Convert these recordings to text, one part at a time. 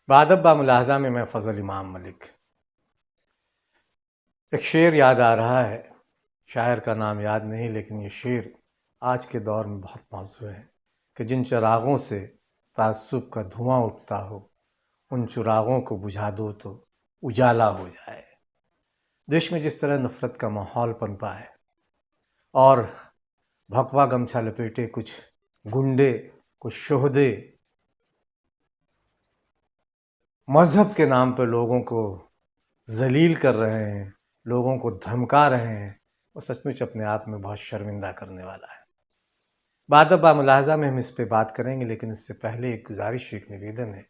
बादब बामुलाहज़ा में मैं फ़ज़ल इमाम मलिक। एक शेर याद आ रहा है, शायर का नाम याद नहीं, लेकिन ये शेर आज के दौर में बहुत मौज़ू है कि जिन चिरागों से तासुब का धुआं उठता हो, उन चिरागों को बुझा दो तो उजाला हो जाए। देश में जिस तरह नफ़रत का माहौल पनपा है और भगवा गमछा लपेटे कुछ गुंडे, कुछ शोहदे मज़हब के नाम पर लोगों को ज़लील कर रहे हैं, लोगों को धमका रहे हैं, वो सचमुच अपने आप में बहुत शर्मिंदा करने वाला है। बादब बामुलाहज़ा में हम इस पे बात करेंगे, लेकिन इससे पहले एक गुजारिश, एक निवेदन है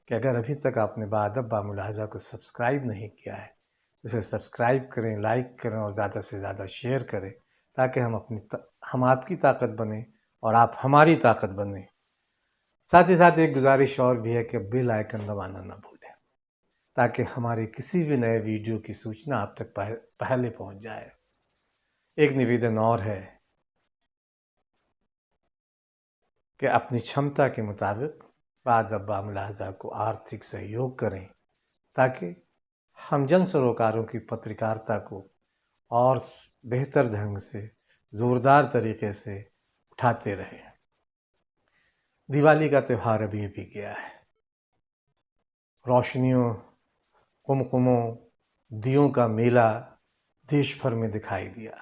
कि अगर अभी तक आपने बादब बामुलाहज़ा को सब्सक्राइब नहीं किया है, तो इसे सब्सक्राइब करें, लाइक करें और ज़्यादा से ज़्यादा शेयर करें, ताकि हम आपकी ताकत बने और आप हमारी ताकत बने। साथ ही साथ एक गुजारिश और भी है कि बेल आइकन दबाना ना भूलें, ताकि हमारे किसी भी नए वीडियो की सूचना आप तक पहले पहुंच जाए। एक निवेदन और है कि अपनी क्षमता के मुताबिक बादब बामुलाहज़ा को आर्थिक सहयोग करें, ताकि हम जन सरोकारों की पत्रकारिता को और बेहतर ढंग से, ज़ोरदार तरीके से उठाते रहें। दिवाली का त्यौहार अभी अभी गया है। रोशनियों, कुमकुमों, दियों का मेला देश भर में दिखाई दिया।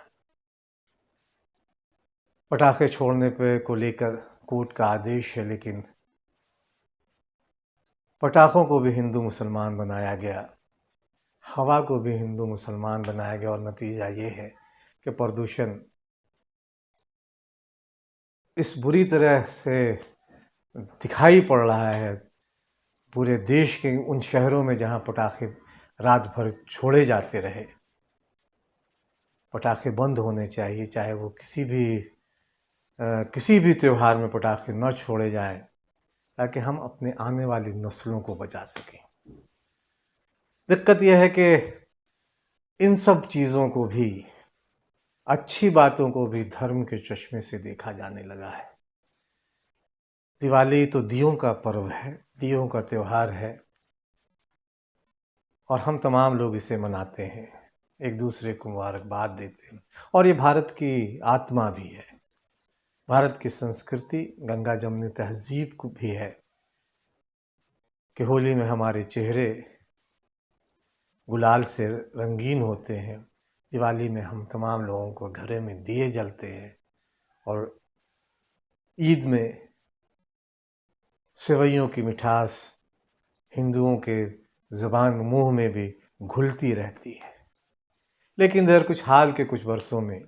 पटाखे छोड़ने पे को लेकर कोर्ट का आदेश है, लेकिन पटाखों को भी हिंदू मुसलमान बनाया गया, हवा को भी हिंदू मुसलमान बनाया गया, और नतीजा ये है कि प्रदूषण इस बुरी तरह से दिखाई पड़ रहा है पूरे देश के उन शहरों में जहां पटाखे रात भर छोड़े जाते रहे। पटाखे बंद होने चाहिए, चाहे वो किसी भी त्यौहार में पटाखे न छोड़े जाएं, ताकि हम अपने आने वाली नस्लों को बचा सकें। दिक्कत यह है कि इन सब चीज़ों को भी, अच्छी बातों को भी धर्म के चश्मे से देखा जाने लगा है। दिवाली तो दियों का पर्व है, दियों का त्यौहार है, और हम तमाम लोग इसे मनाते हैं, एक दूसरे को मुबारकबाद देते हैं, और ये भारत की आत्मा भी है, भारत की संस्कृति, गंगा जमुनी तहजीब को भी है कि होली में हमारे चेहरे गुलाल से रंगीन होते हैं। दिवाली में हम तमाम लोगों को घरे में दिए जलते हैं, और ईद में सेवइयों की मिठास हिंदुओं के ज़बान मुंह में भी घुलती रहती है। लेकिन इधर कुछ हाल के कुछ वर्षों में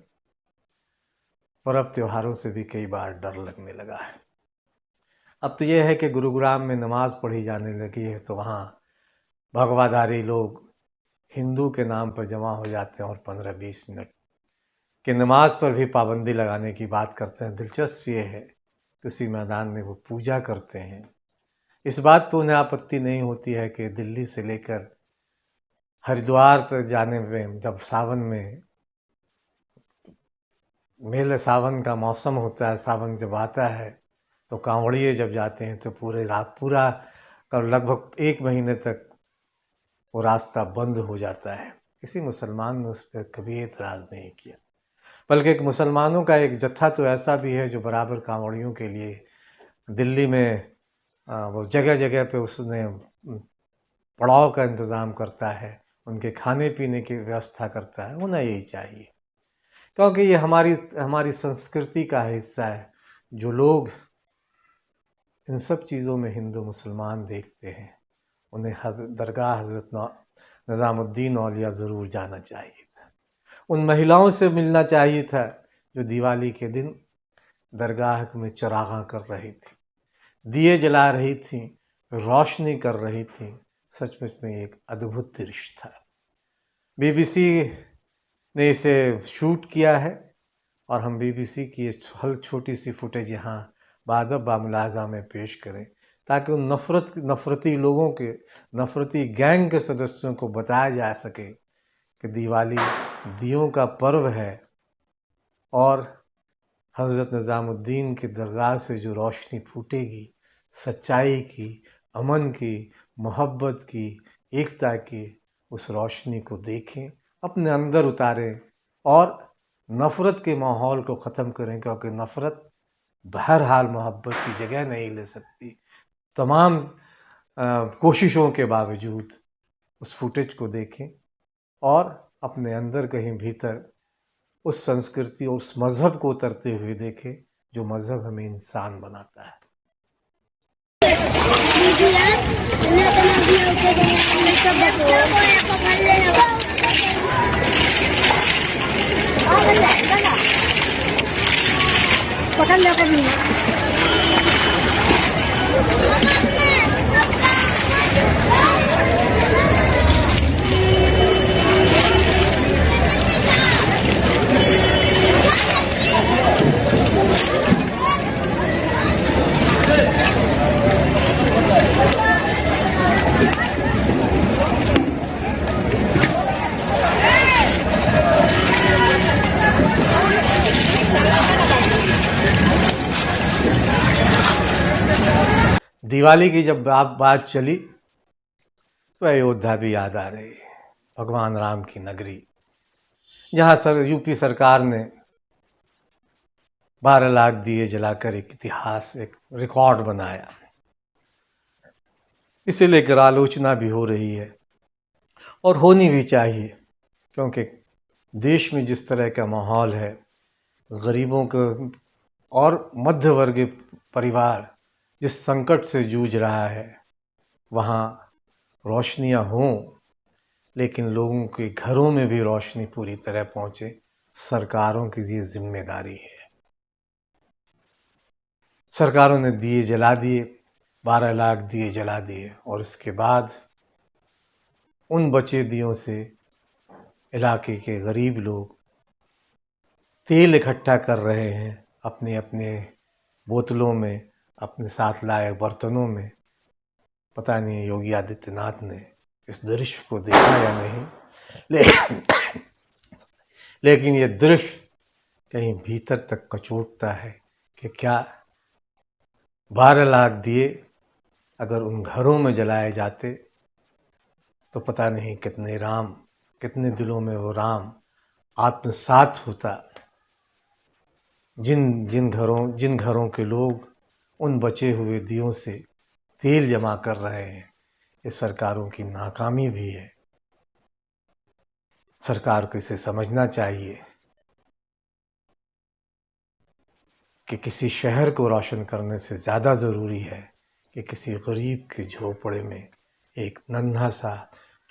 पर्व त्योहारों से भी कई बार डर लगने लगा है। अब तो यह है कि गुरुग्राम में नमाज पढ़ी जाने लगी है, तो वहाँ भगवाधारी लोग हिंदू के नाम पर जमा हो जाते हैं और 15-20 मिनट कि नमाज पर भी पाबंदी लगाने की बात करते हैं। दिलचस्प ये है कि उसी मैदान में वो पूजा करते हैं। इस बात पर उन्हें आपत्ति नहीं होती है कि दिल्ली से लेकर हरिद्वार तक जाने में, जब सावन में मेले, सावन का मौसम होता है, सावन जब आता है, तो कांवड़िए जब जाते हैं तो पूरा लगभग 1 महीने तक वो रास्ता बंद हो जाता है। किसी मुसलमान ने उस पर कभी एतराज़ नहीं किया, बल्कि एक मुसलमानों का एक जत्था तो ऐसा भी है जो बराबर कांवड़ियों के लिए दिल्ली में वो जगह जगह पे उसने पड़ाव का इंतज़ाम करता है, उनके खाने पीने की व्यवस्था करता है। होना यही चाहिए, क्योंकि ये हमारी हमारी संस्कृति का हिस्सा है। जो लोग इन सब चीज़ों में हिंदू मुसलमान देखते हैं, उन्हें दरगाह हज़रत निज़ामुद्दीन औलिया ज़रूर जाना चाहिए था। उन महिलाओं से मिलना चाहिए था जो दिवाली के दिन दरगाह में चरागां कर रही थी, दिए जला रही थी, रोशनी कर रही थी। सचमुच में एक अद्भुत दृश्य था। बीबीसी ने इसे शूट किया है, और हम बीबीसी की छोटी सी फुटेज यहाँ बादब बामुलाहज़ा में पेश करें, ताकि उन नफ़रती लोगों के, नफ़रती गैंग के सदस्यों को बताया जा सके कि दिवाली दियों का पर्व है, और हज़रत निज़ामुद्दीन की दरगाह से जो रोशनी फूटेगी, सच्चाई की, अमन की, मोहब्बत की, एकता की उस रोशनी को देखें, अपने अंदर उतारें और नफ़रत के माहौल को ख़त्म करें, क्योंकि नफ़रत बहरहाल मोहब्बत की जगह नहीं ले सकती। तमाम कोशिशों के बावजूद उस फुटेज को देखें और अपने अंदर कहीं भीतर उस संस्कृति और उस मज़हब को उतरते हुए देखें जो मज़हब हमें इंसान बनाता है। पकड़ लो कभी। दिवाली की जब बात चली तो अयोध्या भी याद आ रही है, भगवान राम की नगरी, जहाँ यूपी सरकार ने 12 लाख दिए जलाकर एक इतिहास, एक रिकॉर्ड बनाया। इसे लेकर आलोचना भी हो रही है और होनी भी चाहिए, क्योंकि देश में जिस तरह का माहौल है, गरीबों को और मध्य वर्गीय परिवार जिस संकट से जूझ रहा है, वहाँ रोशनियाँ हों, लेकिन लोगों के घरों में भी रोशनी पूरी तरह पहुँचे, सरकारों की ये जिम्मेदारी है। सरकारों ने दिए जला दिए, 12 लाख दिए जला दिए, और उसके बाद उन बचे दियों से इलाके के गरीब लोग तेल इकट्ठा कर रहे हैं अपने अपने बोतलों में, अपने साथ लाए बर्तनों में। पता नहीं योगी आदित्यनाथ ने इस दृश्य को देखा या नहीं, लेकिन ये दृश्य कहीं भीतर तक कचोटता है कि क्या 12 लाख दिए अगर उन घरों में जलाए जाते तो पता नहीं कितने दिलों में वो राम आत्मसात होता। जिन घरों के लोग उन बचे हुए दियों से तेल जमा कर रहे हैं, ये सरकारों की नाकामी भी है। सरकार को इसे समझना चाहिए कि किसी शहर को रोशन करने से ज़्यादा ज़रूरी है कि किसी गरीब के झोपड़े में एक नन्हा सा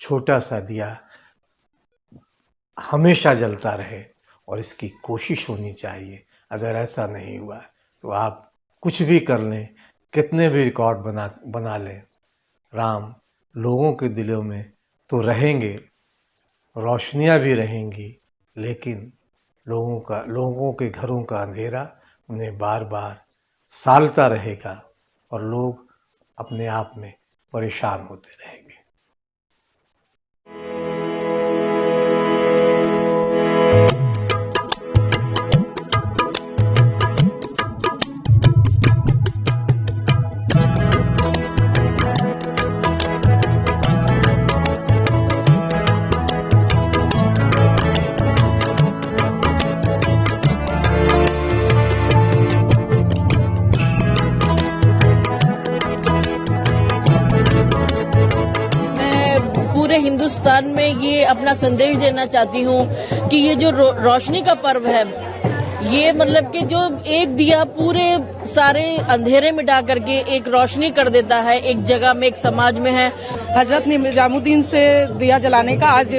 छोटा सा दिया हमेशा जलता रहे, और इसकी कोशिश होनी चाहिए। अगर ऐसा नहीं हुआ तो आप कुछ भी कर लें, कितने भी रिकॉर्ड बना लें, राम लोगों के दिलों में तो रहेंगे, रोशनियाँ भी रहेंगी, लेकिन लोगों के घरों का अंधेरा उन्हें बार बार सालता रहेगा और लोग अपने आप में परेशान होते रहेंगे। हिंदुस्तान में ये अपना संदेश देना चाहती हूँ कि ये जो रोशनी का पर्व है, ये मतलब कि जो एक दिया पूरे सारे अंधेरे मिटा करके एक रोशनी कर देता है, एक जगह में, एक समाज में है। हजरत निजामुद्दीन से दिया जलाने का आज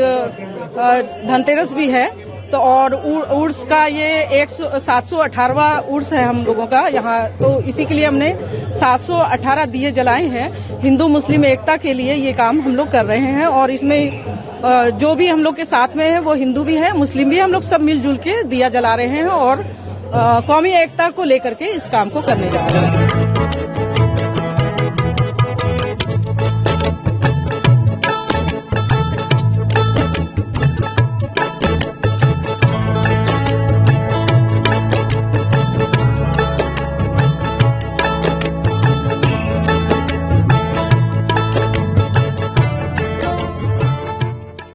धनतेरस भी है, तो और उर्स का ये 718वां उर्स है हम लोगों का यहाँ, तो इसी के लिए हमने 718 दिए जलाए हैं। हिंदू मुस्लिम एकता के लिए ये काम हम लोग कर रहे हैं, और इसमें जो भी हम लोग के साथ में है वो हिंदू भी है, मुस्लिम भी है, हम लोग सब मिलजुल के दिया जला रहे हैं और कौमी एकता को लेकर के इस काम को करने जा रहे हैं।